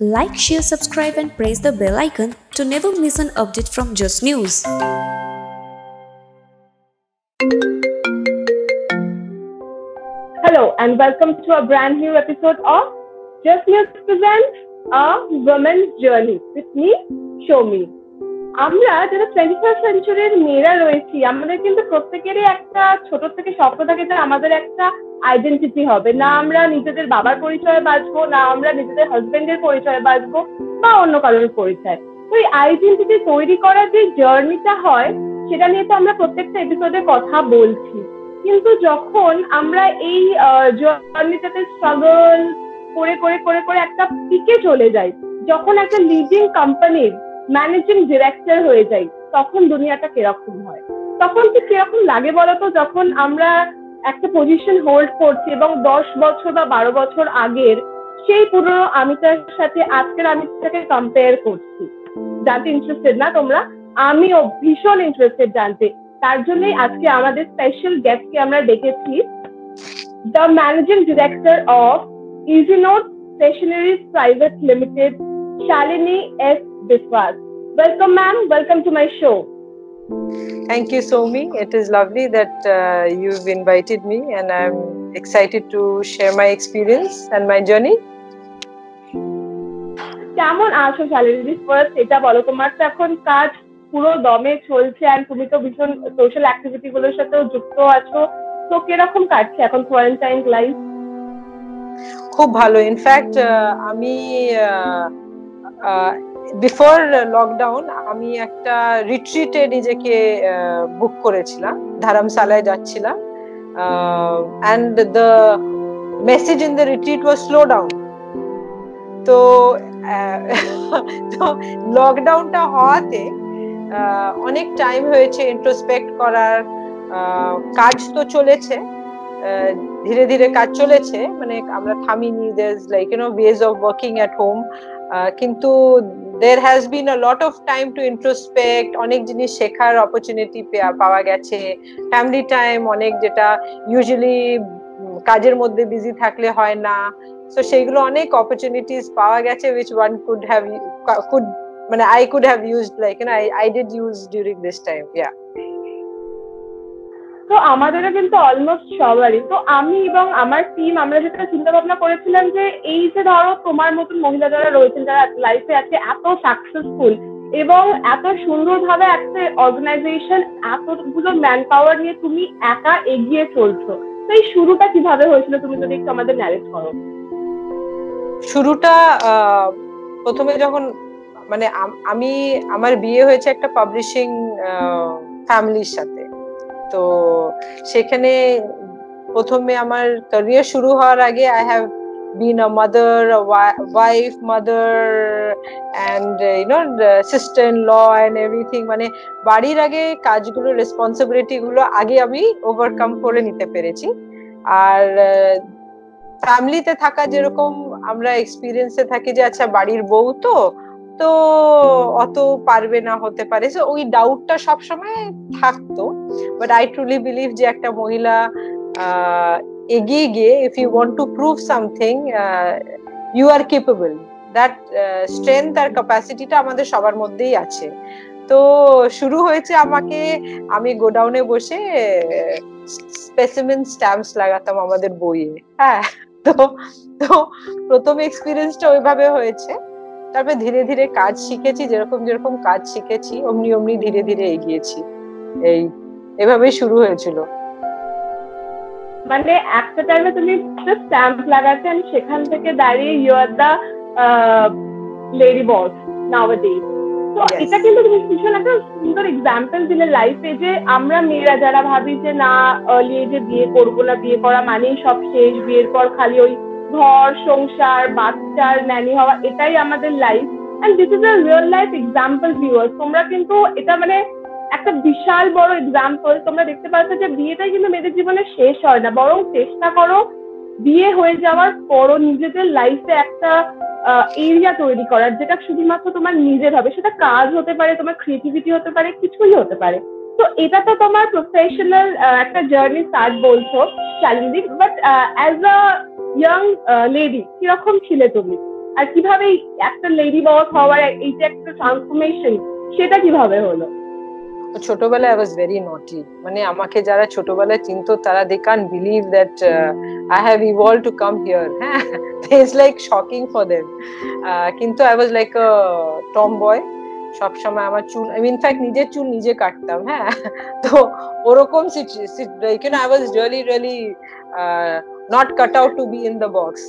Like, share, subscribe and press the bell icon to never miss an update from Just News. Hello and welcome to a brand new episode of Just News presents a woman's journey with me, Shomi. আমরা যারা 21st সেঞ্চুরির মেয়েরা রয়েছি আমাদের কিন্তু প্রত্যেকেরই একটা ছোট থেকে স্বপ্ন থাকে যে আমাদের একটা আইডেন্টিটি হবে, না আমরা নিজেদের বাবার পরিচয়ে বাঁচবো, না আমরা নিজেদের হাজবেন্ডের পরিচয়ে বাঁচবো বা অন্য কারোর পরিচয়। তো এই আইডেন্টিটি তৈরি করার যে জার্নিটা হয় সেটা নিয়ে তো আমরা প্রত্যেকটা এপিসোডে কথা বলছি, কিন্তু যখন আমরা এই জার্নিটাতে স্ট্রাগল করে করে করে করে একটা পিকে চলে যাই, যখন একটা লিডিং কোম্পানির ম্যানেজিং ডিরেক্টর হয়ে যাই, তখন দুনিয়াটা কিরকম হয়, তখন কি কিরকম লাগে বলতো? যখন আমরা একটা পজিশন হোল্ড করছি এবং 10 বছর বা 12 বছর আগের সেই পুরনো আমিটার সাথে আজকের আমিটাকে কম্পেয়ার করছি। জানতে ইন্টারেস্টেড না তোমরা? আমিও ভীষণ ইন্টারেস্টেড জানতে। তার জন্যই আজকে আমাদের স্পেশাল গেস্টকে আমরা ডেকেছি, the managing director of easy note stationeries private limited, Shalini S. Biswas. Welcome, ma'am. Welcome to my show. Thank you, Somi. It is lovely that you've invited me, and I'm excited to share my experience and my journey. কেমন আছো Shalini? First এটা বলো, তোমার তো এখন কাজ পুরো দমে চলছে আর তুমি তো ভীষণ সোশ্যাল অ্যাক্টিভিটি গুলোর সাথেও যুক্ত আছো, তো কিরকম কাটছে এখন কোয়ারেন্টাইন লাইফ? খুব ভালো। ইনফ্যাক্ট আমি বিফোর লকডাউন আমি একটা রিট্রিটে নিজেকে বুক করেছিলাম, ধারামশালায় যাচ্ছিলাম, and the message in the retreat was slow down. তো লকডাউনটা হওয়াতে অনেক টাইম হয়েছে ইন্ট্রোস্পেক্ট করার। কাজ তো চলেছে, ধীরে ধীরে কাজ চলেছে, মানে আমরা থামিনি। there's like ways of working at home, কিন্তু there has been a lot of time to introspect, অনেক জিনিস শেখার অপরচুনিটি পাওয়া গেছে, ফ্যামিলি টাইম অনেক, যেটা ইউজুয়ালি কাজের মধ্যে বিজি থাকলে হয় না। সো সেইগুলো অনেক অপরচুনিটিস পাওয়া গেছে which one could মানে I could have used, like I did use during this time. Yeah. তো আমাদেরও কিন্তু অলমোস্ট সবারই। তো আমি এবং আমার টিম আমরা যেটা চিন্তা ভাবনা করেছিলাম যে এই যে ধরো তোমার মতন মহিলা যারা রয়েছেন, যারা লাইফে আছে এত সাকসেসফুল এবং এত সুন্দরভাবে একটা অর্গানাইজেশন, এতগুলো ম্যান পাওয়ার নিয়ে তুমি একা এগিয়ে চলছো, তো এই শুরুটা কিভাবে হয়েছিল তুমি যদি একটু আমাদের ন্যারেট করো। শুরুটা প্রথমে যখন মানে আমার বিয়ে হয়েছে একটা পাবলিশিং ফ্যামিলির সাথে, তো সেখানে প্রথমে আমার ক্যারিয়ার শুরু হওয়ার আগে I have been a mother, a wife, mother, and the sister-in-law and everything. মানে বাড়ির আগে কাজগুলো, রেসপন্সিবিলিটি গুলো আগে আমি ওভারকাম করে নিতে পেরেছি। আর ফ্যামিলিতে থাকা যেরকম আমরা এক্সপিরিয়েন্সে থাকি যে আচ্ছা বাড়ির বউ তো অত পারবে না, হতে পারে, সো ওই ডাউটটা সবসময় থাকতো। বাট আই ট্রুলি বিলিভ যে একটা মহিলা এগিয়ে গিয়ে if you want to prove something you are capable, that strength আর ক্যাপাসিটিটা আমাদের সবার মধ্যেই আছে। তো শুরু হয়েছে আমি গোডাউনে বসে স্পেসিমেন স্ট্যাম্পস লাগাতাম আমাদের বইয়ে। হ্যাঁ, তো প্রথম এক্সপিরিয়েন্সটা ওইভাবে হয়েছে। তারপরে ধীরে ধীরে কাজ শিখেছি, যেরকম কাজ শিখেছি অমনি ধীরে ধীরে এগিয়েছি। এভাবেই শুরু হয়েছিল। মানে একটা টাইমে তুমি স্ট্যাম্প লাগাতে আর সেখান থেকে দাঁড়িয়ে you are the lady boss nowadays. তো এটা কিন্তু তুমি ভীষণ একটা সুন্দর এক্সাম্পল দিলে লাইফে, যে আমরা মেয়েরা যারা ভাবি যে না আর্লি এজে বিয়ে করবো না, বিয়ে করা মানেই সব শেষ, বিয়ের পর খালি ওই ঘর সংসার বাচ্চার ন্যানি হওয়া, এটাই আমাদের life. And this is a real life example viewers. তোমরা কিন্তু এটা মানে একটা বিশাল বড় এক্সাম্পল। তোমরা দেখতে পাচ্ছ যে বিয়েটাই কিন্তু মেয়েদের জীবনে শেষ হয় না, বরং চেষ্টা করো বিয়ে হয়ে যাওয়ার পরও নিজেদের লাইফে একটা এরিয়া তৈরি করার, যেটা শুধুমাত্র তোমার নিজের হবে। সেটা কাজ হতে পারে, তোমার ক্রিয়েটিভিটি হতে পারে, কিছুই হতে পারে। তো এটা তো তোমার প্রফেশনাল একটা জার্নি স্টার্ট বলছো Shalini, but as a young lady কিরকম ছিলে তুমি? আর কিভাবে একটা লেডি বস হওয়ার এই যে একটা ট্রান্সফরমেশন, সেটা কিভাবে হলো? ছোটবেলায় আই ওয়াজ ভেরি নটি, মানে আমাকে যারা ছোটবেলায় চিনতো তারা they can't believe that I have evolve to come here. হ্যাঁ, it's like shocking for them. কিন্তু I was like a tomboy. সবসময় আমার চুল, আমি ইনফ্যাক্ট নিজের চুল নিজে কাটতাম। হ্যাঁ, তো ওরকম like I was really really not cut out to be in the box.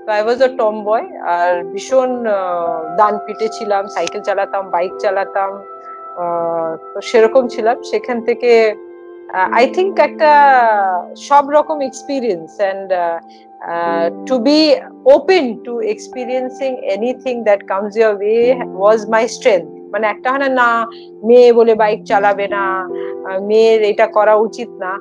তো আই ওয়াজ আ টম বয়, আর ভীষণ দান পিটে ছিলাম, সাইকেল চালাতাম, বাইক চালাতাম, তো সেরকম ছিলাম। সেখান থেকে আই থিঙ্ক একটা সব রকম experience and to be open to experiencing anything that comes your way was my strength. মানে একটা হয় না, মেয়ে বলে বাইক চালাবে না, মেয়ের এটা করা উচিত না।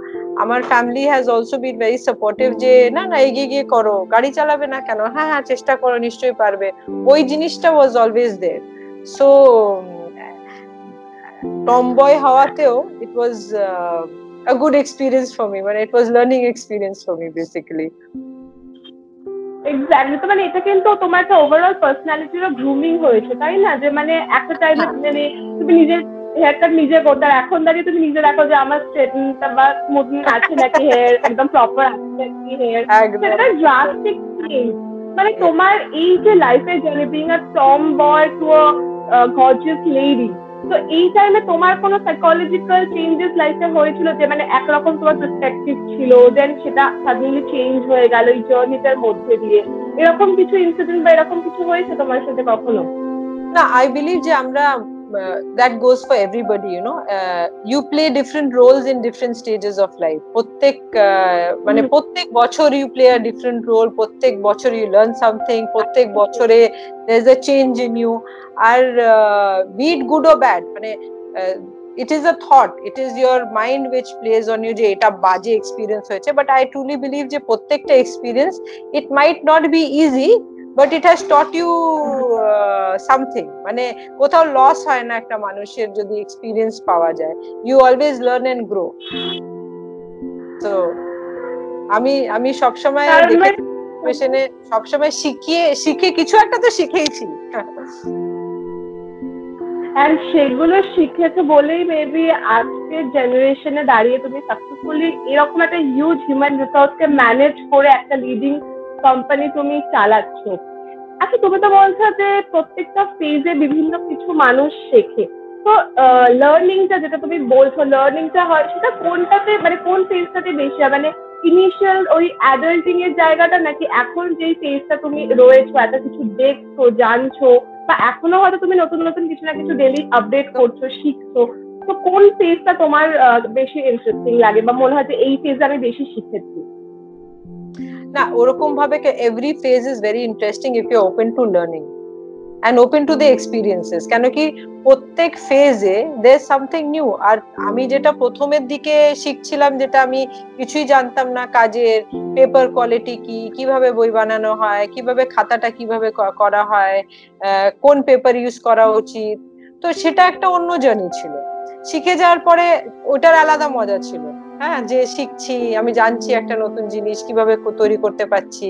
আমার family has also been very supportive, যে না না এগিয়ে গিয়ে করো, গাড়ি চালাবে না কেন, হ্যাঁ হ্যাঁ চেষ্টা করো, নিশ্চয়ই পারবে। ওই জিনিসটা was always there. So tomboy হওয়াতেও it was a good experience for me, মানে it was learning experience for me basically. Exactly. তো মানে এটা কিন্তু তোমার একটা ওভারঅল পার্সোনালিটিরও গ্রুমিং হয়েছে, তাই না? যে মানে একটা টাইমে মানে তুমি নিজের হেয়ার কাট নিজে করতে, আর এখন দাঁড়িয়ে তুমি নিজে দেখো যে আমার স্ট্রেটনটা বা স্মুথনিং আছে নাকি, হেয়ার একদম প্রপার আছে নাকি হেয়ার, সেটা ড্রাস্টিক চেঞ্জ। মানে তোমার এই যে লাইফে journey, being a Tom boy to a gorgeous lady, তো এই টাইমে তোমার কোনো সাইকোলজিক্যাল চেঞ্জেস লাইফে হয়েছিল, যে মানে একরকম তোমার পার্সপেক্টিভ ছিল, দেন সেটা সাডেনলি চেঞ্জ হয়ে গেল এই জার্নিটার মধ্যে দিয়ে? এরকম কিছু ইনসিডেন্ট বা এরকম কিছু হয়েছে তোমার সাথে কখনো? না, আই বিলিভ যে আমরা that goes for everybody, you know, you play different roles in different stages of life. প্রত্যেক মানে প্রত্যেক বছর you play a different role, প্রত্যেক বছর you learn something, প্রত্যেক বছরে there's a change in you. R be it good or bad, মানে it is a thought, it is your mind which plays on you যে এটা বাজে experience হয়েছে। But I truly believe যে প্রত্যেকটা experience, it might not be easy, but it has taught you something. মানে কোথাও loss হয় না একটা মানুষের যদি এক্সপিরিয়েন্স পাওয়া যায়, you always learn and grow. তো আমি সবসময় দেখে সবসময় শিখে কিছু একটা তো শিখেইছি। এন্ড সেগুলো শিখেছো বলেই মেবি আজকের জেনারেশনে দাঁড়িয়ে তুমি সাকসেসফুলি এরকম একটা হিউজ হিউম্যান রিসোর্সকে ম্যানেজ করে একটা লিডিং কোম্পানি তুমি চালাচ্ছ। আচ্ছা, তুমি তো বলছো যে প্রত্যেকটা ফেজে বিভিন্ন কিছু মানুষ শেখে, তো লার্নিংটা যেটা তুমি বলছো, লার্নিংটা হয় সেটা কোনটাতে, মানে কোন ফেজটাতে বেশি হয়? মানে ইনিশিয়াল ওই অ্যাডাল্টিং এর জায়গাটা, নাকি এখন যেই ফেজটা তুমি রয়েছো, এত কিছু দেখছো, জানছো, বা এখনো হয়তো তুমি নতুন নতুন কিছু না কিছু ডেইলি আপডেট করছো, শিখছো, তো কোন ফেজটা তোমার বেশি ইন্টারেস্টিং লাগে বা মনে হয় যে এই ফেজে আমি বেশি শিখেছি? না, ওরকম ভাবে every phase is very interesting if you open to learning and open to the experiences. কেন কি প্রত্যেক ফেজে there is something new. আর আমি যেটা প্রথমের দিকে শিখছিলাম, যেটা আমি কিছুই জানতাম না, কাজের পেপার কোয়ালিটি কি, কিভাবে বই বানানো হয়, কিভাবে খাতাটা কিভাবে করা হয়, কোন পেপার ইউজ করা উচিত, তো সেটা একটা অন্য জার্নি ছিল। শিখে যাওয়ার পরে ওটার আলাদা মজা ছিল। হ্যাঁ, যে শিখছি, আমি জানছি একটা নতুন জিনিস কিভাবে তৈরি করতে পারছি,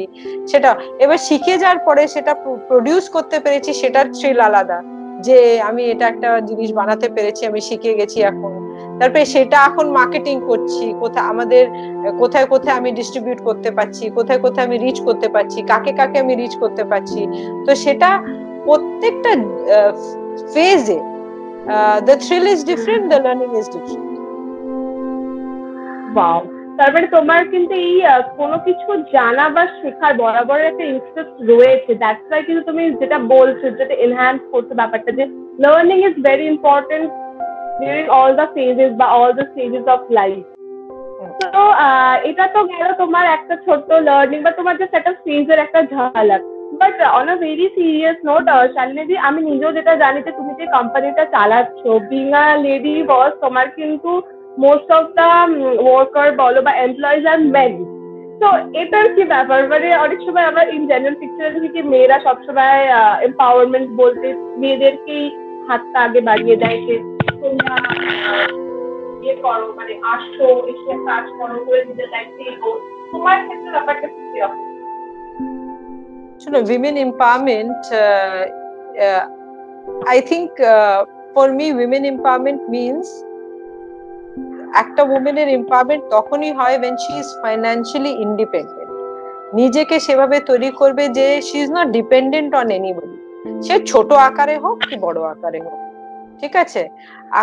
সেটা এবার শিখে যাওয়ার পরে সেটা প্রডিউস করতে পেরেছি, সেটার থ্রিল আলাদা, যে আমি এটা একটা জিনিস বানাতে পেরেছি, আমি শিখে গেছি এখন। তারপরে সেটা এখন মার্কেটিং করছি, কোথায় কোথায় আমি ডিস্ট্রিবিউট করতে পারছি, কোথায় কোথায় আমি রিচ করতে পারছি, কাকে কাকে আমি রিচ করতে পারছি। তো সেটা প্রত্যেকটা ফেজে the thrill is different, the learning is different. Wow, তারপরে তোমার কিন্তু এই কোনো কিছু জানা বা শেখার বরাবর একটা ইন্টারেস্ট রয়েছে, দ্যাটস ওয়াই কিন্তু তুমি যেটা বলছো, যেটা এনহ্যান্স করছো ব্যাপারটা, যে learning is very important during all the phases বা all the stages of life. তো এটা তো গেল তোমার একটা ছোট্ট লার্নিং বা তোমার জাস্ট একটা ফেজের একটা ঝালক। But on a very serious note, শালিনীদি, আমি নিজেও যেটা জানি যে তুমি যে কোম্পানিটা চালাচ্ছ, বিং আ লেডি বস, তোমার কিন্তু মোস্ট অফ দা ওয়ার্কার বলো বা এমপ্লয়িজ আর মেন। তো এটার কি ব্যাপার? মানে অনেক সময় আমরা ইন জেনারেল পিকচারে দেখি কি মেয়েরা সবসময় এম্পাওয়ারমেন্ট বলতে মেয়েদেরকেই হাতটা আগে বাড়িয়ে দেয়, যে তোমরা ইয়ে করো, মানে আসো, এসে কাজ করো, করে নিজের লাইফে এগো। তোমার ক্ষেত্রে ব্যাপারটা কি রকম? women empowerment, I think for me women empowerment means একটা women-এর empowerment তখনই হয় when she is financially independent. নিজেকে সেভাবে তৈরি করবে যে she is not dependent on anybody. সে ছোট আকারে হোক কি বড় আকারে হোক, ঠিক আছে?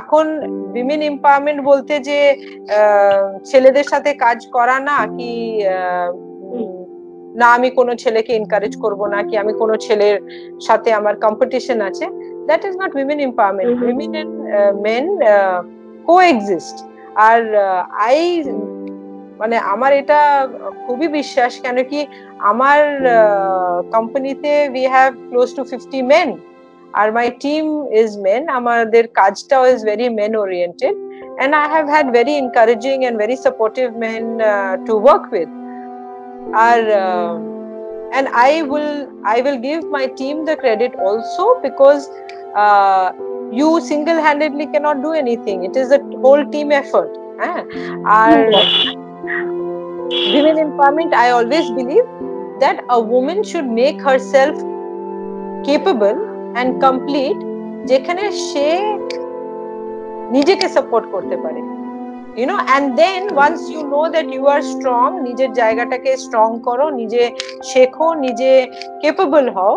এখন উইমেন এম্পাওয়ারমেন্ট বলতে যে ছেলেদের সাথে কাজ করা না, কি না আমি কোনো ছেলেকে এনকারেজ করব না, কি আমি কোনো ছেলের সাথে আমার কম্পিটিশন আছে, that is not women empowerment. Women and men coexist. আর মানে আমার এটা খুবই বিশ্বাস, কেন কি আমার কোম্পানিতে we have close to 50 men. আর my team is men. আমাদের কাজটাও is very men oriented, and I have had very encouraging and very supportive men to work with. And I will give my team the credit also, because you single-handedly cannot do anything. It is a whole team effort. Women empowerment, I always believe that a woman should make herself capable and complete যেখানে সে নিজেকে support করতে পারে, and then once you know that you are strong, নিজের জায়গাটাকে strong করো, নিজে শেখো, নিজে capable হও,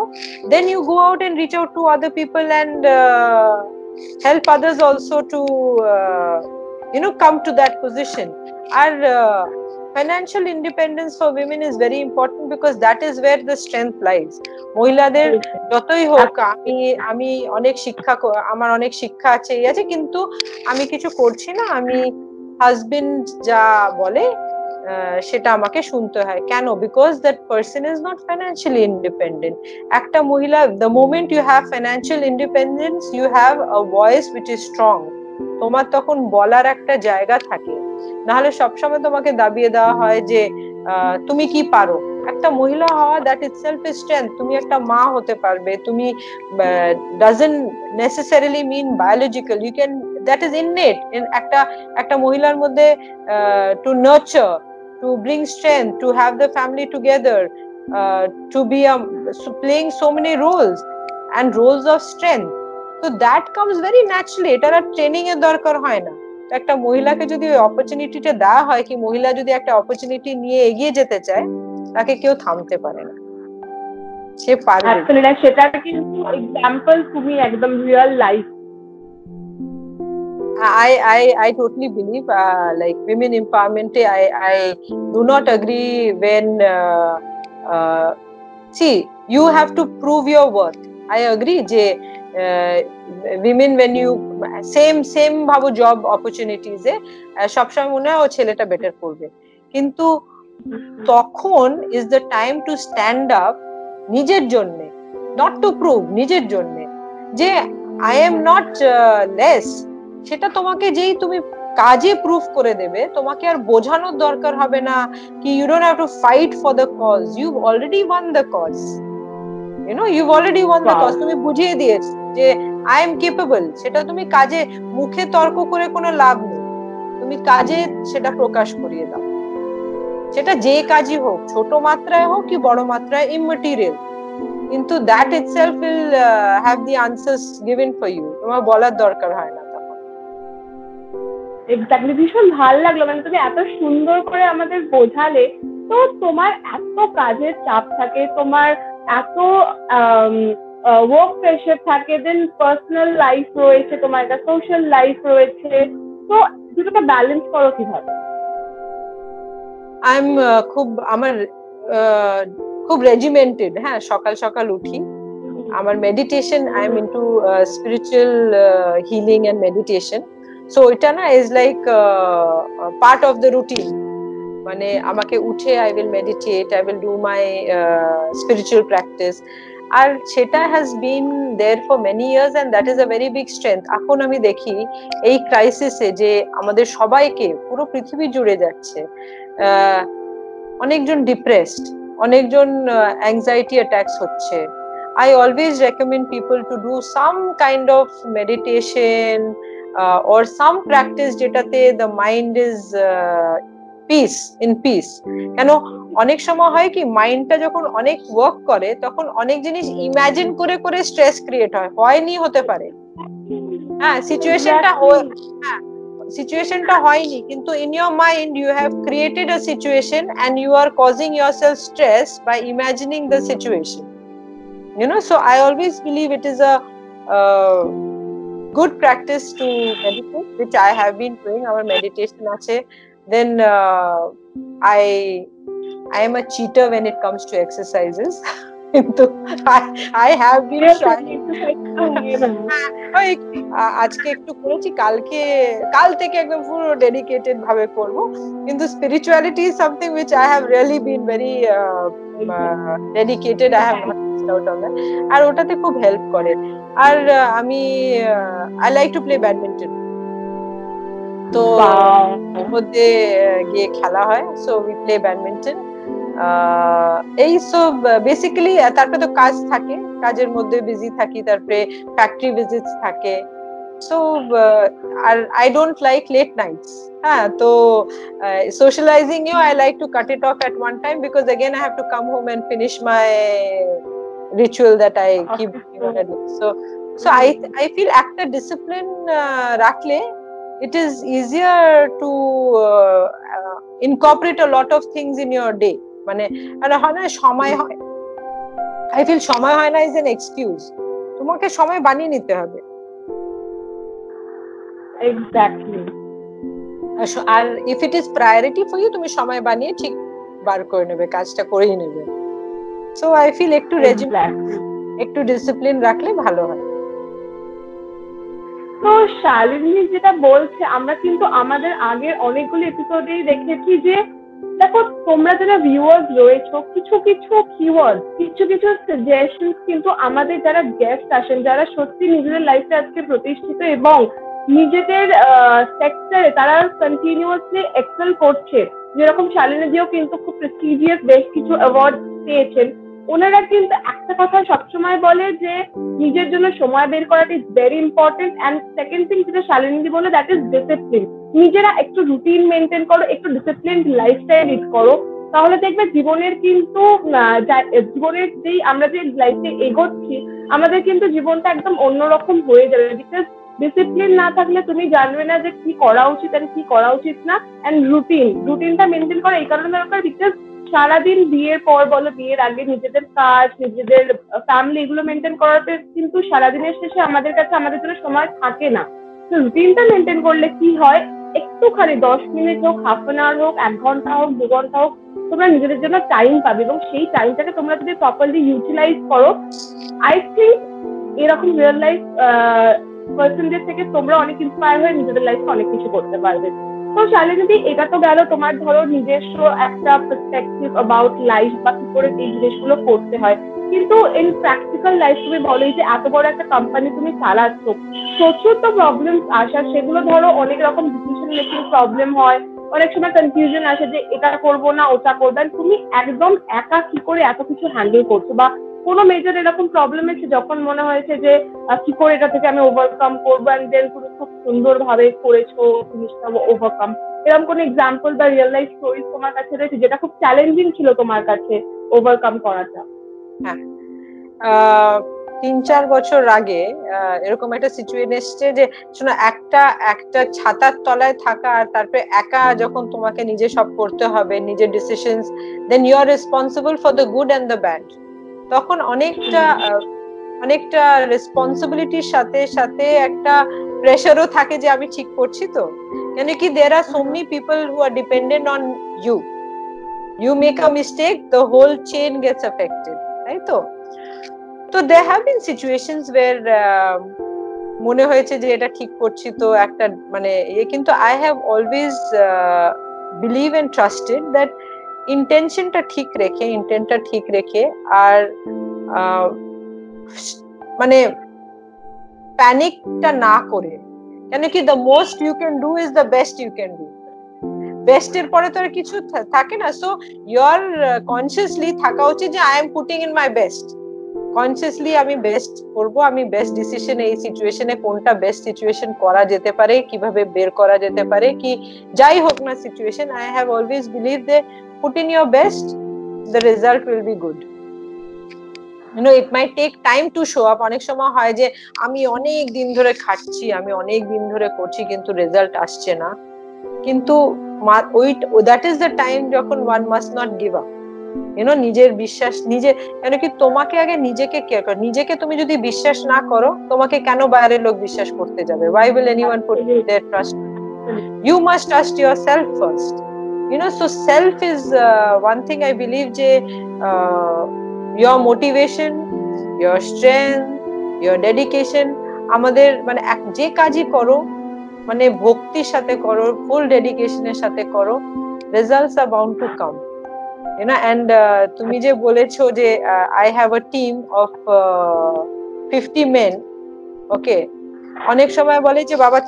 then you go out and reach out to other people and help others also to come to that position. R financial independence for women is very important, because that is where the strength lies. মহিলাদের যতই হোক, আমি অনেক শিক্ষা, আমার অনেক শিক্ষা আছে, এই আছে, কিন্তু আমি কিছু করছি না, আমি হাজবেন্ড যা বলে সেটা আমাকে শুনতে হয়। কেন? Because that person is not financially independent. একটা মহিলা, the moment you have financial independence, you have a voice which is strong. তোমার তখন বলার একটা জায়গা থাকে, নাহলে সবসময় তোমাকে দাবিয়ে দেওয়া হয় যে তুমি কি পারো। একটা মহিলা হওয়া, দ্যাট ইটসেলফ ইজ স্ট্রেংথ। তুমি একটা মা হতে পারবে, তুমি doesn't necessarily mean biological, you can, that is innate in একটা মহিলার মধ্যে, to nurture, to bring strength, to have the family together, to be playing so many roles and roles of strength. তো দ্যাট কামস ভেরি ন্যাচারালি, এটার আর training এর দরকার হয় না। একটা মহিলাকে যদি ওই অপরচুনিটিটা দেওয়া হয়, কি মহিলা যদি একটা অপরচুনিটি নিয়ে এগিয়ে যেতে চায়, তাকে কেউ থামতে পারে না, সে পারবে। সেটা কিন্তু এক্সাম্পল তুমি একদম real life. I totally believe like women empowerment. I do not agree when see, you have to prove your worth. I agree যে women, when you same ভাবো জব অপরচুনিটিজ এ সবসময় মনে হয় ও ছেলেটা বেটার করবে, কিন্তু তখন is the time to stand up নিজের জন্য, নট টু প্রুভ, নিজের জন্য যে আই এম নট লেস। সেটা তোমাকে যেই তুমি কাজে প্রুফ করে দেবে, তোমাকে আর বোঝানোর দরকার হবে না কি you don't have to fight for the cause, you already won the cause, you've already won the cause. তুমি বুঝিয়ে দিয়েছো যে I am capable। সেটা তুমি কাজে, মুখে তর্ক করে কোনো লাভ নেই, তুমি কাজে সেটা প্রকাশ করিয়ে দাও। সেটা যে কাজই হোক, ছোট মাত্রায় হোক কি বড় মাত্রায়, immaterial, কিন্তু that itself will have the answers given for you, তোমার বলার দরকার হয় না তখন। এক্স্যাক্টলি, ভীষণ ভালো লাগলো, মানে তুমি এত সুন্দর করে আমাদের বোঝালে। তো তোমার এত কাজের চাপ থাকে, তোমার এত ওয়ার্ক প্রেশার থাকে, দেন পার্সোনাল লাইফ রয়েছে, তোমার একটা সোশ্যাল লাইফ রয়েছে, তো দুটোকে ব্যালেন্স করো কিভাবে? আমার খুব রেজিমেন্টেড। হ্যাঁ, সকাল সকাল উঠি, আমার meditation, I am into spiritual healing and meditation. So এটা না is like part of the routine. মানে আমাকে উঠে I will meditate, I will do my spiritual practice, আর সেটা has been there for many years and that is a very big strength. এখন আমি দেখি এই ক্রাইসিসে যে আমাদের সবাইকে, পুরো পৃথিবী জুড়ে যাচ্ছে, অনেকজন ডিপ্রেসড, অনেকজন অ্যাংজাইটি অ্যাটাকস হচ্ছে। I always recommend people to do some kind of meditation or some practice যেটাতে the mind is peace, in peace. কেন অনেক সময় হয় কি মাইন্ডটা যখন অনেক ওয়ার্ক করে তখন অনেক জিনিস ইমাজিন করে করে স্ট্রেস ক্রিয়েট হয়নি হতে পারে, হ্যাঁ সিচুয়েশনটা হয়নি কিন্তু in your mind you have created a situation and you are causing yourself stress by imagining the situation, you know. So I always believe it is a good practice to meditate, which I have been doing. Our meditation ache. Then I am a cheater when it comes to exercises. So I have been trying. আজকে একটু করেছি, কাল থেকে একদম পুরো dedicated ভাবে করব, কিন্তু spirituality is something which I have really been very dedicated. I have not missed out on that. আর ওটাতে খুব হেল্প করে। আর আমি I like to play badminton, তো মধ্যে গিয়ে খেলা হয়, সো we play badminton. এই সব বেসিক্যালি। তারপরে তো কাজ থাকে, কাজের মধ্যে বিজি থাকি, তারপরে ফ্যাক্টরি ভিজিটস থাকে, সো আর I don't like late nights. হ্যাঁ, তো socializing I like to cut it off at one time because again I have to come home and finish my ritual that I keep doing. So I feel একটা discipline রাখলে it is easier to incorporate a lot of things in your day. মানে হয় না সময় হয়, I feel সময় হয় না is an excuse. তোমাকে সময় বানিয়ে নিতে হবে। Exactly. R if it is priority for you, তুমি সময় বানিয়ে ঠিক বার করে নেবে, কাজটা করেই নেবে। So I feel একটু রেজিমেন্ট, একটু ডিসিপ্লিন রাখলে ভালো হয়। তো শালিনী যেটা বলছে, আমরা কিন্তু আমাদের আগের অনেকগুলো এপিসোডেই দেখেছি যে দেখো তোমরা যারা ভিউয়ার্স রয়েছো, কিছু কিছু কিওয়ার্ড, কিছু কিছু সাজেশন কিন্তু আমাদের যারা গেস্ট আসেন, যারা সত্যি নিজেদের লাইফে আজকে প্রতিষ্ঠিত এবং নিজেদের সেক্টরে তারা কন্টিনিউয়াসলি এক্সেল করছে, যেরকম শালিনীদিও কিন্তু খুব প্রেস্টিজিয়াস বেশ কিছু অ্যাওয়ার্ড পেয়েছেন, ওনারা কিন্তু একটা কথা সবসময় বলে যে নিজের জন্য সময় বের করাটা is very important. And second thing যেটা শালিনীদি বলে, দ্যাট ইজ ডিসিপ্লিন। নিজেরা একটু রুটিন মেনটেন করো, একটু ডিসিপ্লিনড লাইফস্টাইল লিড করো, তাহলে দেখবে জীবনের কিন্তু জীবনের যেই আমরা যে লাইফে এগোচ্ছি, আমাদের কিন্তু জীবনটা একদম অন্যরকম হয়ে যাবে। বিকজ ডিসিপ্লিন না থাকলে তুমি জানবে না যে কি করা উচিত আর কি করা উচিত না। অ্যান্ড রুটিনটা মেনটেন করা এই কারণে দরকার, বিকজ সারাদিন বিয়ের পর বলো বিয়ের আগে নিজেদের কাজ, নিজেদের ফ্যামিলি এগুলো মেনটেন করাতে কিন্তু সারাদিনের শেষে আমাদের কাছে আমাদের জন্য সময় থাকে না। তো রুটিনটা মেনটেন করলে কি হয়, একটুখানি 10 মিনিট হোক, হাফ অ্যান আওয়ার হোক, 1 ঘন্টা হোক, 2 ঘন্টা হোক, তোমরা নিজেদের জন্য টাইম পাবে এবং সেই টাইমটাকে তোমরা যদি প্রপারলি ইউটিলাইজ করো, আই থিঙ্ক এরকম রিয়েল লাইফ পার্সনদের থেকে তোমরা অনেক ইন্সপায়ার হয়ে নিজেদের লাইফে অনেক কিছু করতে পারবে। তো শালিনী, এটা তো গেল তোমার ধরো নিজস্ব একটা পার্সপেক্টিভ অ্যাবাউট লাইফ বা কি করে এই জিনিসগুলো করতে হয়, কিন্তু ইন প্র্যাকটিক্যাল লাইফ তুমি বলো যে এত বড় একটা কোম্পানি তুমি চালাচ্ছ, প্রচুর তো প্রবলেম আসার, সেগুলো ধরো অনেক রকম ডিসিশন মেকিং প্রবলেম হয়, অনেক সময় কনফিউশন আসে যে এটা করবো না ওটা করবেন, তুমি একদম একা কি করে এত কিছু হ্যান্ডেল করছো, বা কোনো মেজর এরকম প্রবলেম এসে যখন মনে হয়েছে যে কি করে এটা থেকে আমি ওভারকাম করবো, এন্ড দেন তুমি খুব সুন্দর ভাবে করেছো জিনিসটা ওভারকাম, এরকম কোনো এক্সাম্পল বা রিয়েল লাইফ স্টোরি তোমার কাছে রয়েছে যেটা খুব চ্যালেঞ্জিং ছিল তোমার কাছে ওভারকাম করাটা? হ্যাঁ, 3-4 বছর আগে এরকম একটা সিচুয়েশন এসছে যে শোনো, একটা ছাতার তলায় থাকা আর তারপরে একা যখন তোমাকে নিজে সব করতে হবে, নিজের decisions, then you are responsible for the good and the bad, তখন অনেকটা রেসপন্সিবিলিটির সাথে সাথে একটা প্রেশারও থাকে যে আমি ঠিক করছি তো, কেন কি there are so many people who are dependent on you make a mistake, the whole chain gets affected, right? তো there have been situations where মনে হয়েছে যে এটা ঠিক করছি তো একটা মানে কিন্তু I have always believe and trusted that ইন্টেনশনটা ঠিক রেখে আর মানে প্যানিকটা না করে, কেন কি the most you can do is the best you can do, বেস্টের পরে তো আর কিছু থাকে না। সো ইউর কনসিয়াসলি থাকা উচিত যে I am putting in my best, consciously আমি বেস্ট করব, আমি বেস্ট ডিসিশন এই সিচুয়েশনে কোনটা বেস্ট সিচুয়েশন করা যেতে পারে, কিভাবে বের করা যেতে পারে, কি যাই হোক না situation, I have always believe যে put in your best, the result will be good. It might take time to show up. অনেক সময় হয় যে আমি অনেক দিন ধরে খাটছি, আমি অনেক দিন ধরে করছি, কিন্তু রেজাল্ট আসছে না। কিন্তু that is the time যখন one must not give up. নিজের বিশ্বাস কেন কি তোমাকে আগে নিজেকে কেয়ার করো। নিজেকে তুমি যদি বিশ্বাস না করো, তোমাকে কেন বাইরের লোক বিশ্বাস করতে যাবে? Why will anyone put their trust? You must trust yourself first. So self is one thing I believe যে your motivation, your strength, your dedication, আমাদের যে কাজই করো ভক্তির সাথে করো, ফুল ডেডিকেশনের সাথে করো, results are bound to come. And তুমি যে বলেছো যে I have a team of 50 men, okay, অনেক সময় বলে যে বাবা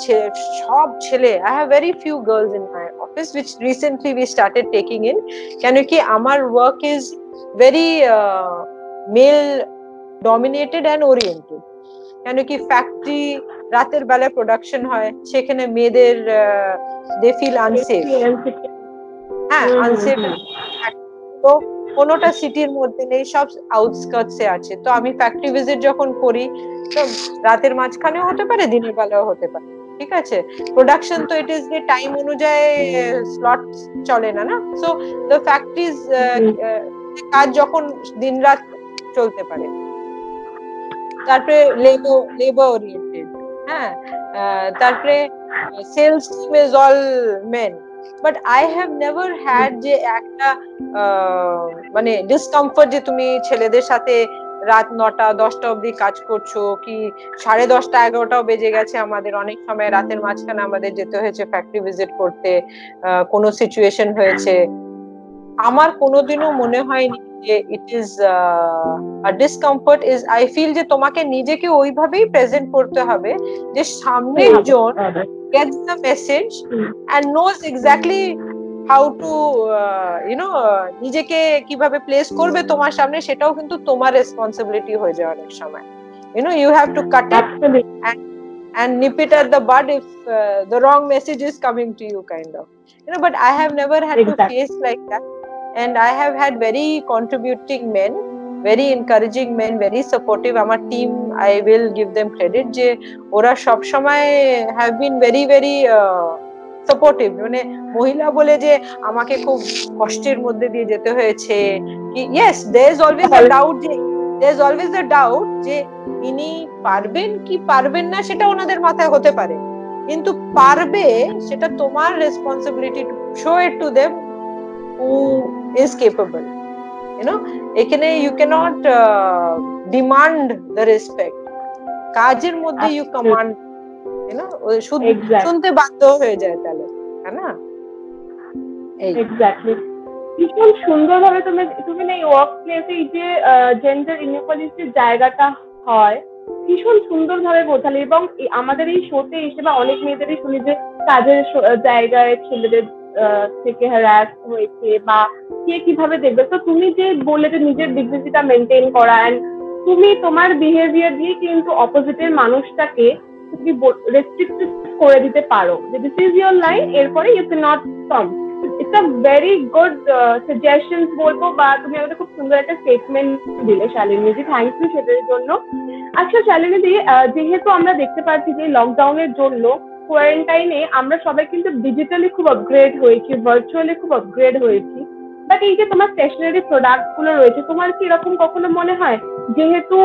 সব ছেলে, I have very few girls in my office, which recently we started taking in, কেন কি আমার work is very male dominated and oriented. কেন কি ফ্যাক্টরি রাতের বেলা প্রোডাকশন হয়, সেখানে মেয়েদের they feel unsafe. আনসেফ। তো কোনোটা সিটির মধ্যে নেই, সব আউটস্কার্টসে আছে। তো আমি ফ্যাক্টরি ভিজিট যখন করি, তো রাতের মাঝখানেও হতে পারে, দিনের বেলাও হতে পারে, ঠিক আছে। প্রোডাকশন তো ইট ইজ যে টাইম অনুযায়ী স্লট চলে না। সো দ্য ফ্যাক্টরিজ কাজ যখন দিন রাত চলতে পারে। তারপরে লেবার ওরিয়েন্টেড, তারপরে sales team is all men. But I have never had যে একটা ডিসকমফর্ট যে তুমি ছেলেদের সাথে রাত 9টা 10টা অবধি কাজ করছো, কি 10:30 11টাও বেজে গেছে আমাদের। অনেক সময় রাতের মাঝখানে আমাদের যেতে হয়েছে ফ্যাক্টরি ভিজিট করতে, কোনো সিচুয়েশন হয়েছে। আমার কোনোদিনও মনে হয়নি যে it is discomfort. Is I feel যে তোমাকে নিজেকে ওইভাবেই প্রেজেন্ট করতে হবে যে সামনের জন gets the message and knows exactly how to নিজেকে কিভাবে প্লেস করবে তোমার সামনে, সেটাও কিন্তু তোমার রেসপন্সিবিলিটি হয়ে যায় অনেক সময়। you have to cut it and nip it at the bud if the wrong message is coming to you, kind of. But I have never had to face like that, and I have had very contributing men, very encouraging men, very supportive. Our team, I will give them credit যে ওরা সব সময় have been very very supportive. মহিলা বলে যে আমাকে খুব কষ্টের মধ্যে দিয়ে যেতে হয়েছে, yes, there is always a doubt, there is always a doubt যে ইনি পারবেন কি পারবেন না, সেটা ওনাদের মাথায় হতে পারে, কিন্তু পারবে সেটা তোমার responsibility to show it to them who is capable. এখানে you cannot demand the respect. কাজের মধ্যে you command, শুনতে বাধ্য হয়ে যায় তাহলে, তাই না? এক্স্যাক্টলি। ভীষণ সুন্দরভাবে তুমি এই ওয়ার্ক প্লেসে এই যে জেন্ডার ইনইকুয়ালিটির জায়গাটা হয় ভীষণ সুন্দরভাবে বোঝালে। এবং আমাদের এই শোতে এসে বা অনেক মেয়েদেরই শুনি যে কাজের জায়গায় ছেলেদের থেকে হ্যারাস হয়েছে বা কে কিভাবে দেখবে। তো তুমি যে বললে যে নিজের ডিগনিটিটা মেনটেন করা, এন্ড তুমি তোমার বিহেভিয়ার দিয়ে কিন্তু অপোজিটের মানুষটাকে তুমি রেস্ট্রিক্টেড করে দিতে পারো যে দিস ইজ ইয়োর লাইন, এরপরে you can not come. It's a very good suggestions বলবো, বা তুমি আমাদের খুব সুন্দর একটা স্টেটমেন্ট দিলে শালিনী জি, থ্যাংক ইউ সেটার জন্য। আচ্ছা শালিনী জি, যেহেতু আমরা দেখতে পাচ্ছি যে লকডাউনের জন্য কোয়ারেন্টাইনে আমরা সবাই কিন্তু ডিজিটালি খুব আপগ্রেড হয়েছি, ভার্চুয়ালি খুব আপগ্রেড হয়েছি, বাট এই যে তোমার স্টেশনারি প্রোডাক্ট গুলো রয়েছে, তোমার কি এরকম কখনো মনে হয় যেহেতু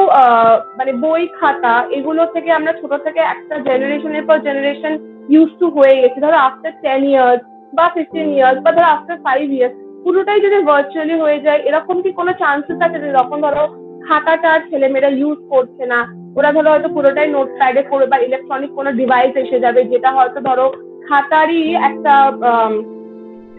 বই খাতা এগুলো থেকে আমরা ছোট থেকে একটা জেনারেশনের পর জেনারেশন ইউজ টু হয়ে গেছি, ধরো আফটার 10 ইয়ার্স বা 15 ইয়ার্স বা ধরো আফটার 5 ইয়ার্স পুরোটাই যদি ভার্চুয়ালি হয়ে যায়, এরকম কি কোনো চান্সেস আছে যে যখন ধরো খাতাটা ছেলেমেয়েরা ইউজ করছে না, ওরা ধরো হয়তো পুরোটাই নোট প্যাডে করে বা ইলেকট্রনিক কোনো ডিভাইস এসে যাবে যেটা হয়তো ধরো খাতারই একটা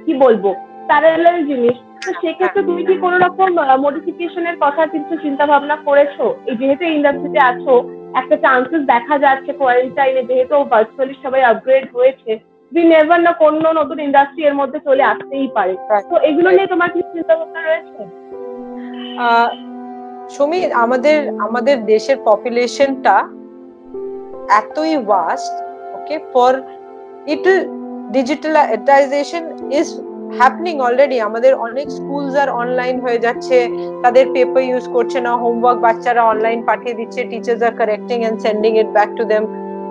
কি বলবো প্যারালাল জিনিস, তো সেক্ষেত্রে তুমি কি কোনো রকম মডিফিকেশনের কথা কিছু চিন্তা ভাবনা করেছো? এই যেহেতু ইন্ডাস্ট্রিতে আছো, একটা চান্সেস দেখা যাচ্ছে কোয়ারেন্টাইনে যেহেতু ভার্চুয়ালি সবাই আপগ্রেড হয়েছে, উই নেভার না কোন নতুন ইন্ডাস্ট্রি এর মধ্যে চলে আসতেই পারে, তো এগুলো নিয়ে তোমার কি চিন্তা ভাবনা রয়েছে? সুমি, আমাদের দেশের পপুলেশনটা এতই vast, okay, for it digitalization is happening already. আমাদের অনেক স্কুলস আর অনলাইন হয়ে যাচ্ছে, তাদের পেপার ইউজ করছে না, হোমওয়ার্ক বাচ্চারা অনলাইন পাঠিয়ে দিচ্ছে, teachers are correcting and sending it back to them,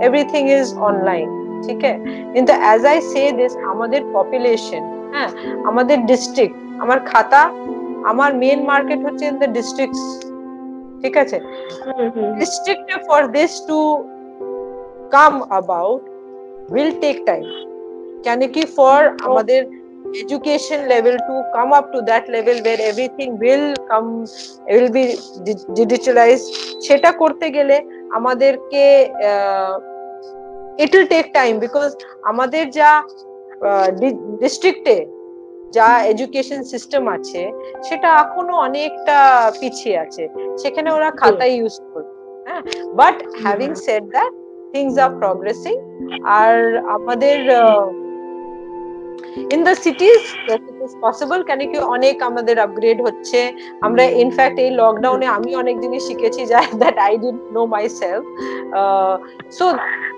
everything is online. ঠিক আছে, কিন্তু অ্যাজ আই সে দিস, আমাদের পপুলেশন, হ্যাঁ, আমাদের ডিস্ট্রিক্ট, আমার খাতা, আমার মেন মার্কেট হচ্ছে ইন দ্য ডিস্ট্রিক্টস। ঠিক আছে, ডিস্ট্রিক্টে for this to come about will take time, can ki for আমাদের education level to come up to that level where everything will be digitalized, সেটা করতে গেলে আমাদেরকে it will take time, because আমাদের যা ডিস্ট্রিক্টে যা এডুকেশন সিস্টেম আছে সেটা এখনো অনেকটা পিছিয়ে আছে, সেখানে ওরা খাতা ইউজ করে। হ্যাঁ, but having said that, things are progressing, আর আমাদের in the cities that it is possible, কেন কি অনেক আমাদের আপগ্রেড হচ্ছে। আমরা ইনফ্যাক্ট এই লকডাউনে আমি অনেক জিনিস শিখেছি যা that I didn't know myself, so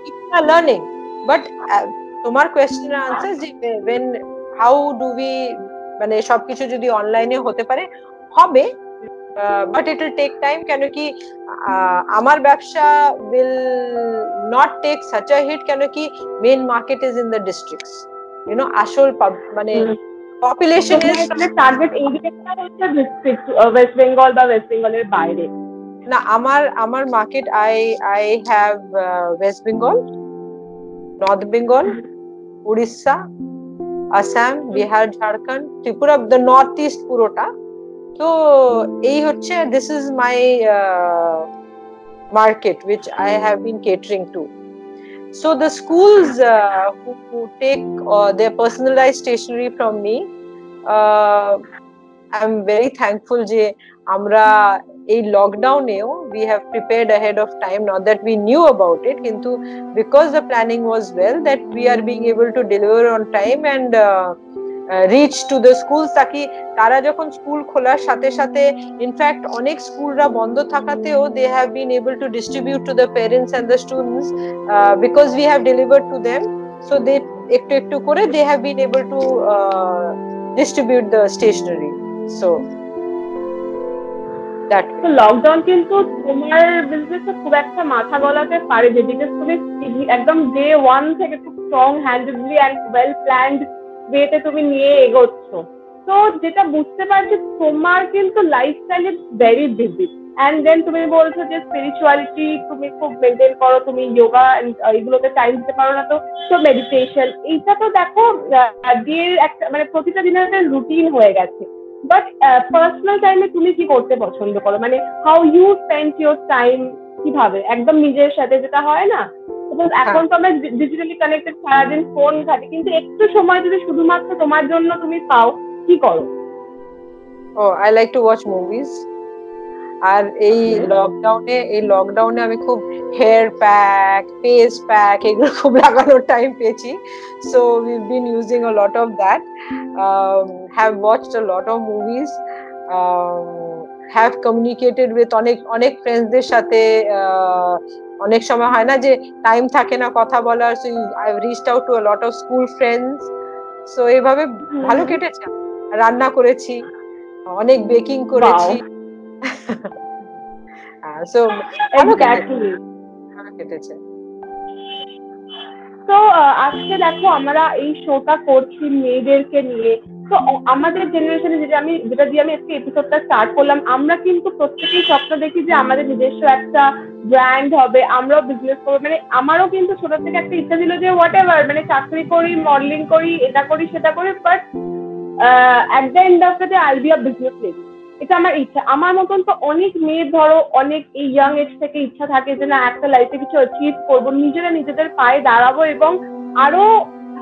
people are learning, but তোমার কোয়েশ্চেনের আনসার যে when how do we, মানে সবকিছু যদি অনলাইনে হতে পারে হবে, but it will take time, কেন কি আমার ব্যবসা will not take such a hit, কেন কি main market is in the districts, you know, আসল মানে population is টার্গেট এরিয়াটা হচ্ছে ডিস্ট্রিক্ট, ওয়েস্ট বেঙ্গল বা ওয়েস্ট বেঙ্গলের বাইরে না। আমার market I have West Bengal, North Bengal, Odisha, Assam, Bihar, Jharkhand, Tripura, the northeast পুরোটা। তো এই হচ্ছে, this is my market which I have been catering to. So the schools who take their personalized stationery from me, I'm very thankful যে আমরা এই লকডাউনেও we have prepared ahead of time, not that we knew about it, কিন্তু because the planning was well, that we are being able to deliver on time and reach to the schools, তাকি তারা যখন school খোলার সাথে সাথে, in fact অনেক স্কুলরা বন্ধ থাকাতেও they have been able to distribute to the parents and the students, because we have delivered to them, so they একটু একটু করে they have been able to distribute the stationery, so that তো lockdown কিন্তু তোমার বিজনেসে খুব একটা মাথা গলাতে পারে, যে বিকজ তুমি একদম ডে ওয়ান থেকে খুব strong handedly and well planned ওয়েতে তুমি নিয়ে এগোচ্ছ। তো যেটা বুঝতে পারছি, তোমার কিন্তু lifestyle is very busy, and then তুমি বলছো যে স্পিরিচুয়ালিটি তুমি খুব মেনটেন করো, তুমি যোগা এগুলোতে টাইম দিতে পারো না, তো মেডিটেশন, এইটা তো দেখো দিয়ে একটা মানে প্রতিটা দিনের একটা রুটিন হয়ে গেছে। বাট পার্সোনাল টাইমে তুমি কি করতে পছন্দ করো, মানে how you spend your time, কিভাবে একদম নিজের সাথে, যেটা হয় না এখন তো আমরা ডিজিটালি কানেক্টেড, সারাদিন ফোন ঘাটি, কিন্তু একটু সময় যদি শুধুমাত্র তোমার জন্য তুমি পাও, কি করো? I like to watch movies, আর এই লকডাউনে আমি খুব হেয়ার প্যাক, ফেস প্যাক এগুলো খুব লাগানোর টাইম পেয়েছি, so we've been using a lot of that, have watched a lot of movies, have communicated with অনেক ফ্রেন্ডসদের সাথে, অনেক সময় হয় না যে টাইম থাকে না কথা বলার, so I've reached out to a lot of school friends, so এইভাবে ভালো কেটেছে। রান্না করেছি, অনেক বেকিং করেছি, so ভালো কেটেছে। তো আজকে দেখো আমরা এই শোটা করছি মেয়েদেরকে নিয়ে, তো আমাদের জেনারেশনে যেটা দিয়ে আমি আজকে এপিসোডটা স্টার্ট করলাম, আমরা কিন্তু প্রত্যেকেই স্বপ্ন দেখি যে আমাদের নিজস্ব একটা ব্র্যান্ড হবে, আমরাও বিজনেস করবো, মানে আমারও কিন্তু ছোট থেকে একটা ইচ্ছা ছিল যে হোয়াট এভার, মানে চাকরি করি, মডেলিং করি, এটা করি সেটা করি, but at the end of the day I will be a business lady, এটা আমার ইচ্ছা। আমার মতন তো অনেক মেয়ে ধরো অনেক এই ইয়াং এজ থেকে ইচ্ছা থাকে যে না একটা লাইফে কিছু অ্যাচিভ করবো, নিজেদের পায়ে দাঁড়াবো এবং আরো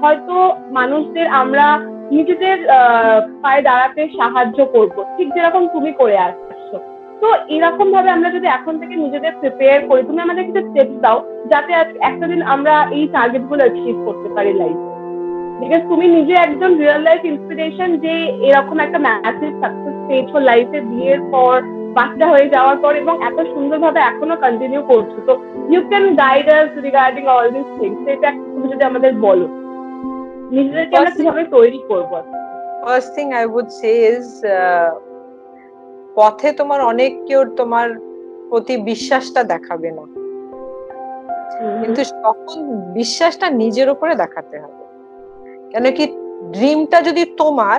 হয়তো মানুষদের আমরা নিজেদের পায়ে দাঁড়াতে সাহায্য করব, ঠিক যেরকম তুমি করে আসছো। তো এরকম ভাবে আমরা যদি এখন থেকে নিজেদের প্রিপেয়ার করি, তুমি আমাদের কিছু স্টেপস দাও যাতে একটা দিন আমরা এই টার্গেট গুলো অ্যাচিভ করতে পারি লাইফে, বিকজ তুমি নিজে একজন রিয়েল লাইফ ইন্সপিরেশন, যে এরকম একটা ম্যাসিভ সাকসেস পেয়েছো লাইফে, বিয়ের পর, বাচ্চা হয়ে যাওয়ার পর, এবং এত সুন্দরভাবে এখনো কন্টিনিউ করছো। তো you can guide us regarding all this things, এটা তুমি যদি আমাদের বলো নিজেদেরকে আমরা কিভাবে তৈরি করবো। First thing I would say is পথে তোমার অনেক কেউ তোমার প্রতি বিশ্বাসটা দেখাবে না, কিন্তু তখন বিশ্বাসটা নিজের উপরে দেখাতে হবে। কেন কি ড্রিমটা যদি তোমার,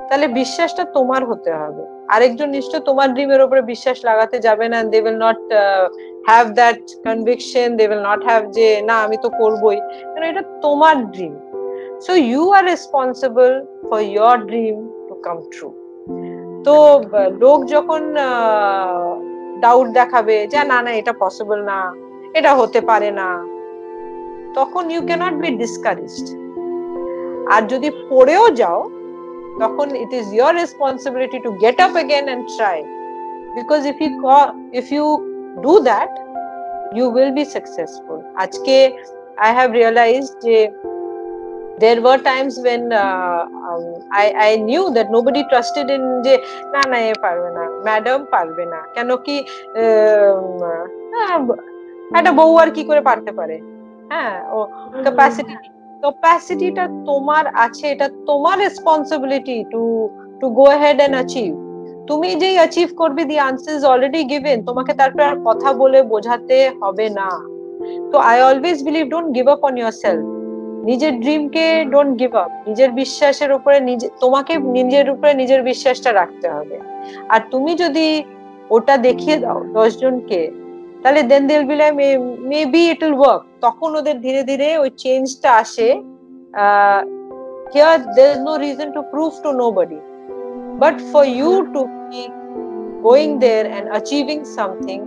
তাহলে বিশ্বাসটা তোমার হতে হবে। আরেকজন নিশ্চয় তোমার ড্রিমের উপরে বিশ্বাস লাগাতে যাবে না, they will not have that conviction, they will not have যে না আমি তো করবই, কারণ এটা তোমার dream. So you are responsible for your dream to come true. তো লোক যখন ডাউট দেখাবে যে না না এটা পসিবল না, এটা হতে পারে না, তখন ইউ ক্যানট বি ডিসকারেজড। আর যদি পড়েও যাও, তখন it is your responsibility to get up again and try, because if you do that you will be successful. আজকে I have realized যে there were times when I knew that nobody trusted in যে না না এ পারবে না, madam পারবে না, কেন কি একটা বউ আর কি করে পারতে পারে, হ্যাঁ ও ক্যাপাসিটিটা তোমার আছে, এটা তোমার responsibility to go head and achieve. তুমি যেই অ্যাচিভ করবে, the answer is already given, তোমাকে তারপর আর কথা বলে বোঝাতে হবে না। তো I always believe don't give up on yourself. নিজের ড্রিমকে ডোন্ট গিভ আপ, নিজের বিশ্বাসের উপরে তোমাকে নিজের উপরে নিজের বিশ্বাসটা রাখতে হবে। আর তুমি যদি ওটা দেখিয়ে দাও 10 জনকে, তাহলে then they will be like maybe it will work. তখন ওদের ধীরে ধীরে ওই চেঞ্জটা আসে। Here there is no reason to prove to nobody, but for you to be going there and achieving something,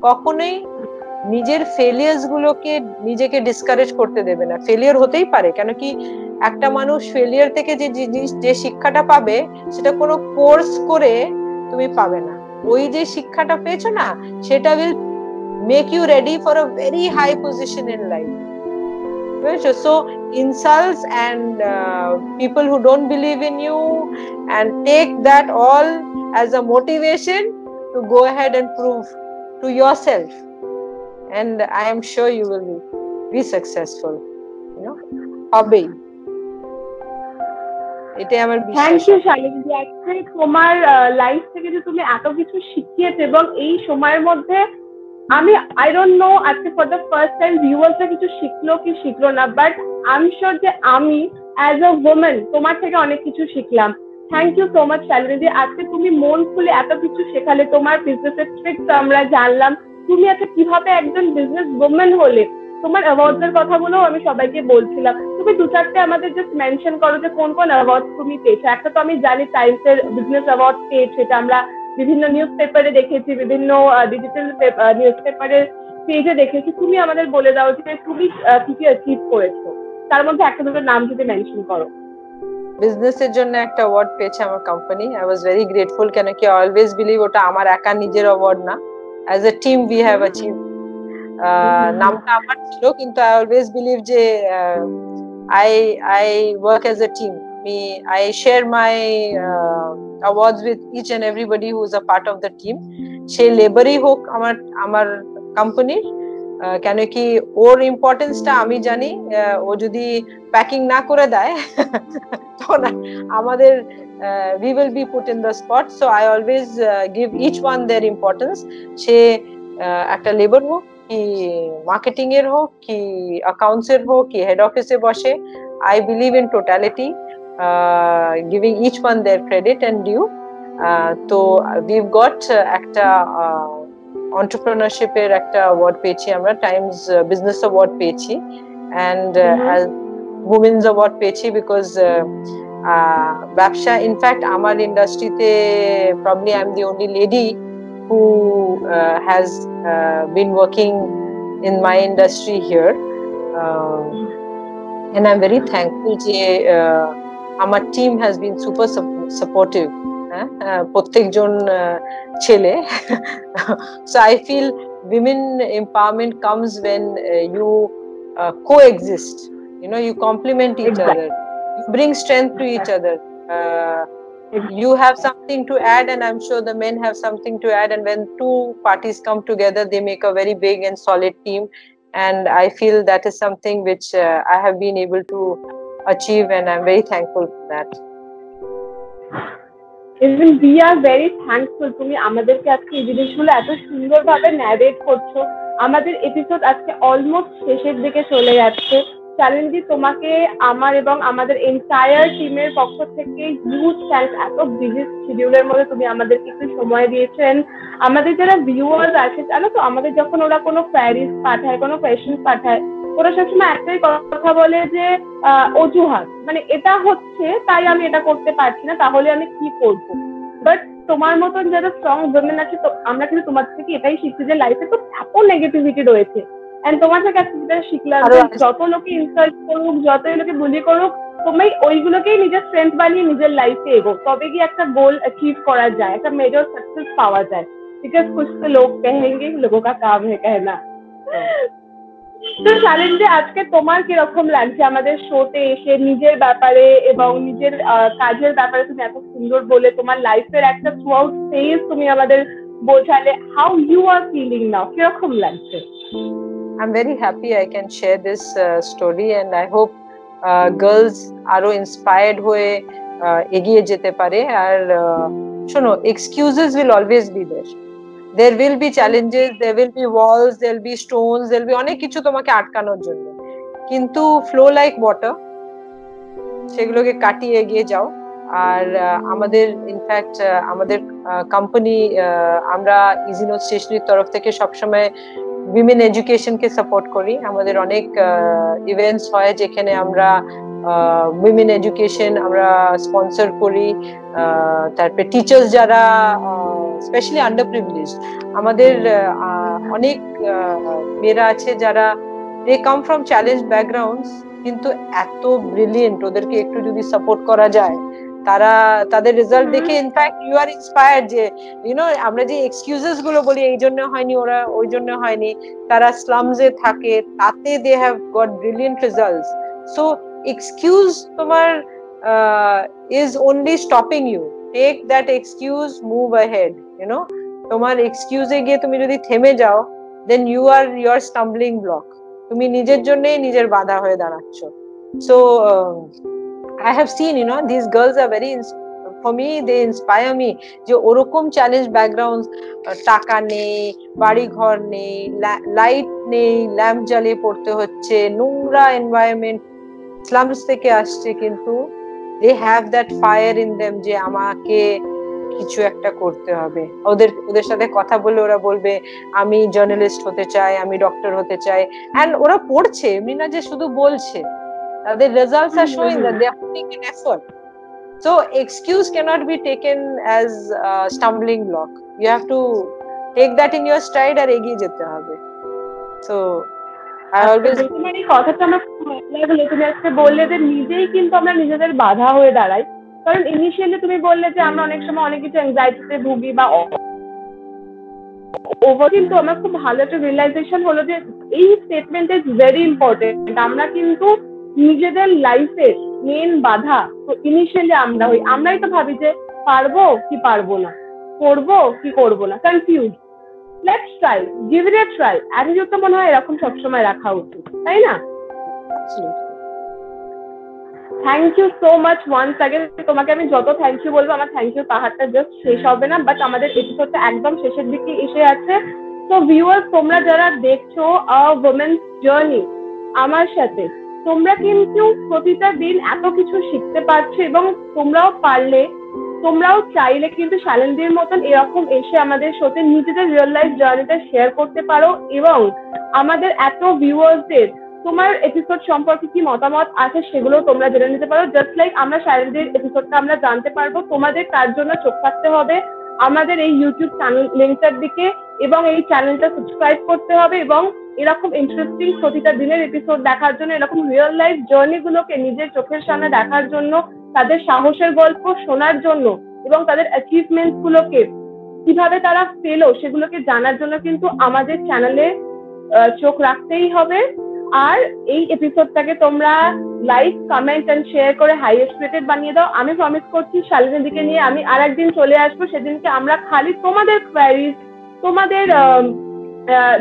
কখনোই নিজের ফেলিয়ার্স গুলোকে নিজেকে ডিসকারেজ করতে দেবে না। ফেলিয়ার হতেই পারে, কেন কি একটা মানুষ ফেলিয়ার থেকে যে শিক্ষাটা পাবে, সেটা কোনো কোর্স করে তুমি পাবে না। ওই যে শিক্ষাটা পেয়েছো না, সেটা will make you ready for a very high position in life. So insults and people who don't believe in you, and take that all as a motivation to go ahead and prove to yourself, and I am sure you will be successful, you know. Hobby এটাই আমার বিশ্বাস। Thank you Shalini, আজকে তোমার life থেকে যে তুমি এত কিছু শিখিয়েছো, এবং এই সময়ের মধ্যে আমি আই ডোন্ট নো আজকে ফর দ্য ফার্স্ট টাইম ভিউয়ার্সরা কিছু শিখলো কি শিখলো না, বাট আই এম শিওর যে আমি অ্যাজ আ ওমেন তোমার থেকে অনেক কিছু শিখলাম। Thank you so much Shalini, আজকে তুমি মন খুলে এত কিছু শেখালে, তোমার বিজনেসের ট্রিক্স আমরা জানলাম, তুমি আজকে কিভাবে একজন বিজনেস ওমেন হলে। তোমার অ্যাওয়ার্ডস এর কথাগুলো আমি সবাইকে বলছিলাম, তুমি 2-4টে আমাদের জাস্ট মেনশন করো যে কোন কোন অ্যাওয়ার্ড তুমি পেয়েছো। একটা তো আমি জানি টাইমস এর বিজনেস অ্যাওয়ার্ড পেয়েছো, এটা আমরা বিভিন্ন নিউজ পেপারে দেখেছি, বিভিন্ন ডিজিটাল নিউজ পেপারের পেজে দেখেছি। তুমি আমাদের বলে দাও যে তুমি কি কি অ্যাচিভ করেছো, তার মধ্যে একটা দুটো নাম যদি মেনশন করো। বিজনেসের জন্য একটা অ্যাওয়ার্ড পেয়েছে আমার company, I was very grateful, কেন কি আই অলওয়েজ বিলিভ ওটা আমার একা নিজের অ্যাওয়ার্ড না, as a team we have achieve. নামটা আমার ছিল, কিন্তু আই অলওয়েজ বিলিভ যে I work as a team. I share my awards with each and everybody who is a part of the team. সে লেবারই হোক আমার কোম্পানির, কেন কি ওর ইম্পর্টেন্সটা আমি জানি। ও যদি প্যাকিং না করে দেয় তখন আমাদের we will be put in the spot. So I always give each one their importance. সে একটা লেবার হোক, কি মার্কেটিং এর হোক, কি অ্যাকাউন্টস এর হোক, কি হেড অফিসে বসে, I believe in totality, giving each one their credit and due. So we've got একটা entrepreneurship এর একটা অ্যাওয়ার্ড পেয়েছি আমরা, টাইমস বিজনেস অ্যাওয়ার্ড পেয়েছি, and as women's award পেয়েছি, because ব্যবসা ইনফ্যাক্ট আমার ইন্ডাস্ট্রিতে probably I'm the only lady who has been working in my industry here, and I'm very thankful যে আমার team has been super supportive, প্রত্যেকজন ছেলে। So I feel women empowerment comes when you coexist, you complement each other, you bring strength to each other, you have something to add, and I'm sure the men have something to add, and when two parties come together, they make a very big and solid team, and I feel that is something which I have been able to achieve, and I'm very thankful for that. Even we are very thankful তুমি আমাদেরকে আজকে এই জিনিসগুলো এত সুন্দরভাবে narrate করছো। আমাদের episode আজকে অলমোস্ট শেষের দিকে চলে যাচ্ছে। চ্যালেঞ্জি, তোমাকে আমার এবং আমাদের এন্টায়ার টিমের পক্ষ থেকে হিউজ থ্যাঙ্কস। এত বিজি শিডিউলের মধ্যে তুমি আমাদেরকে একটু সময় দিয়েছেন। আমাদের যারা ভিউয়ার্স আছে জানো তো, আমাদের যখন ওরা কোনো কোয়ারিজ পাঠায়, কোনো কোয়েশ্চেন পাঠায়, ওরা সবসময় একটাই কথা বলে যে অজুহাত, মানে এটা হচ্ছে তাই আমি এটা করতে পারছি না, তাহলে আমি কি করবো। বাট তোমার মতন যারা স্ট্রং উইমেন আছে, তো আমরা কিন্তু তোমার থেকে এটাই শিখছি যে লাইফে তো এত নেগেটিভিটি রয়েছে। এন্ড তোমার থেকে একটা শিখলাম যে যত লোকে ইনসাল্ট করুক, যত লোকে বুলি করুক, তুমি ওইগুলোকেই নিজের স্ট্রেংথ বানিয়ে নিজের লাইফে এগো, তবে গিয়ে একটা গোল অ্যাচিভ করা যায়, একটা মেজর সাকসেস পাওয়া যায়। বিকজ कुछ तो लोग कहेंगे, लोगों का काम है कहना। তো চ্যালেঞ্জে আজকে তোমার কিরকম লাগছে আমাদের শোতে এসে নিজের ব্যাপারে এবং নিজের কাজের ব্যাপারে তুমি এত সুন্দর বলে তোমার লাইফের একটা থ্রু আউট ফেজ তুমি আমাদের বোঝালে, how you are feeling now, কিরকম লাগছে? I'm very happy I can share this story and I hope girls আরো inspired হয়ে এগিয়ে যেতে পারে। আর শোনো, excuses will always be there will be challenges, there will be walls, there will be stones, there will be অনেক কিছু তোমাকে আটকানোর জন্য, কিন্তু flow like water, সেগুলোকে কাটিয়ে এগিয়ে যাও। আর আমাদের ইনফ্যাক্ট আমাদের কোম্পানি, আমরা ইজি নোট স্টেশনারির তরফ থেকে সবসময় উইমেন এডুকেশনকে সাপোর্ট করি। আমাদের অনেক ইভেন্টস হয় যেখানে আমরা উইমেন এডুকেশন আমরা স্পন্সর করি। তারপরে টিচার্স যারা স্পেশালি আন্ডার প্রিভিলেজ, আমাদের অনেক মেয়েরা আছে যারা দে কাম ফ্রম চ্যালেঞ্জ ব্যাকগ্রাউন্ডস, কিন্তু এত ব্রিলিয়েন্ট, ওদেরকে একটু যদি সাপোর্ট করা যায়, তারা তাদের রেজাল্ট দেখে ইনফ্যাক্ট ইউ আর ইন্সপায়ার্ড যে আমরা যে এক্সকিউজেস গুলো বলি এই জন্য হয়নি, ওরা ওই জন্য হয়নি, তারা স্লামসে থাকে, তাতে they have got brilliant results. So excuse তোমার is only stopping you. Take that excuse, move ahead. তোমার এক্সকিউজে গিয়ে তুমি যদি থেমে যাও, then you are your stumbling block. তুমি নিজের জন্যই নিজের বাধা হয়ে দাঁড়াচ্ছ। So I have seen, these girls are very, for me they inspire me, যে ওরকম চ্যালেঞ্জ ব্যাকগ্রাউন্ড, টাকা নেই, বাড়ি ঘর নেই, লাইট নেই, ল্যাম্প জ্বালিয়ে পড়তে হচ্ছে, নোংরা এনভায়রনমেন্ট, স্লামস থেকে আসছে, কিন্তু they have that fire in them যে আমাকে কিছু একটা করতে হবে। ওদের সাথে কথা বলে ওরা বলবে আমি জার্নালিস্ট হতে চাই, আমি ডক্টর হতে চাই, এন্ড ওরা পড়ছে, এমনি না যে শুধু বলছে, তাদের results R showing that they are putting an effort. So excuse cannot be taken as a stumbling block. You have to take that in your stride আর এগিয়ে যেতে হবে। So I always, তোমার এই কথাটা আমার খুব ভালো লাগলো, তুমি আজকে বললে যে নিজেই কিন্তু আমরা নিজেদের বাধা হয়ে দাঁড়াই। কারণ ইনিশিয়ালি তুমি বললে যে আমরা অনেক সময় অনেক কিছু অ্যাংজাইটিতে ভুগি বা ওভার, কিন্তু আমার খুব ভালো একটা রিয়েলাইজেশন হলো যে এই স্টেটমেন্ট ইজ ভেরি ইম্পর্টেন্ট। আমরা কিন্তু নিজেদের লাইফের মেন বাধা তো ইনিশিয়ালি আমরাই তো ভাবি যে পারবো কি পারবো না, করবো কি করবো না, confuse. Let's try, give it a try, attitude তো মনে হয় এরকম সবসময় রাখা উচিত, তাই না? Thank you so much once again. তোমাকে আমি যত থ্যাংক ইউ বলবো, আমার থ্যাংক ইউ পাহাড়টা জাস্ট শেষ হবে না। বাট আমাদের এপিসোডটা একদম শেষের দিকে এসে আছে। তো ভিউয়ার্স, তোমরা যারা দেখছো আ উইমেনস জার্নি আমার সাথে, তোমরা কিন্তু প্রতিটা দিন এত কিছু শিখতে পারছো, এবং তোমরাও পারলে, তোমরাও চাইলে কিন্তু শালেন্দির মতন এরকম এসে আমাদের শোতে নিজেদের রিয়েল লাইফ জার্নিটা শেয়ার করতে পারো, এবং আমাদের এত ভিউয়ার্সদের তোমার এপিসোড সম্পর্কে কি মতামত আছে সেগুলো তোমরা জেনে নিতে পারো। জাস্ট লাইক আমরা শালেন্দির এপিসোডটা আমরা জানতে পারবো, তোমাদের তার জন্য চোখ থাকতে হবে আমাদের এই ইউটিউব চ্যানেল লিঙ্কটার দিকে, এবং এই চ্যানেলটা সাবস্ক্রাইব করতে হবে, এবং এরকম ইন্টারেস্টিং প্রতিটা দিনের এপিসোড দেখার জন্য, এরকম রিয়েল লাইফ জার্নি গুলোকে নিজের চোখের সামনে দেখার জন্য, তাদের সাহসের গল্প শোনার জন্য, এবং তাদের অ্যাচিভমেন্ট গুলোকে কিভাবে তারা পেলো সেগুলোকে জানার জন্য কিন্তু আমাদের চ্যানেলে চোখ রাখতেই হবে। আর এই এপিসোডটাকে তোমরা লাইক, কমেন্ট এন্ড শেয়ার করে হাইয়েস্ট রেটেড বানিয়ে দাও। আমি প্রমিস করছি শালিনীর দিকে নিয়ে আমি আর একদিন চলে আসবো, সেদিনকে আমরা খালি তোমাদের কোয়ারিজ, তোমাদের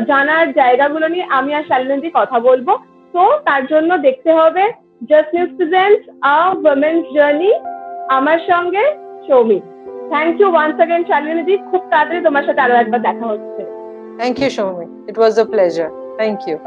জানার জায়গাগুলো নিয়ে আমি আর শালিনী কথা বলবো। তো তার জন্য দেখতে হবে just news presents a women's journey. আমার সঙ্গে Soumi. Thank you once again Shalini ji, খুব তাড়াতাড়ি তোমার সাথে আরো একবার দেখা হচ্ছে। Thank you, Shomi. It was a pleasure. Thank you.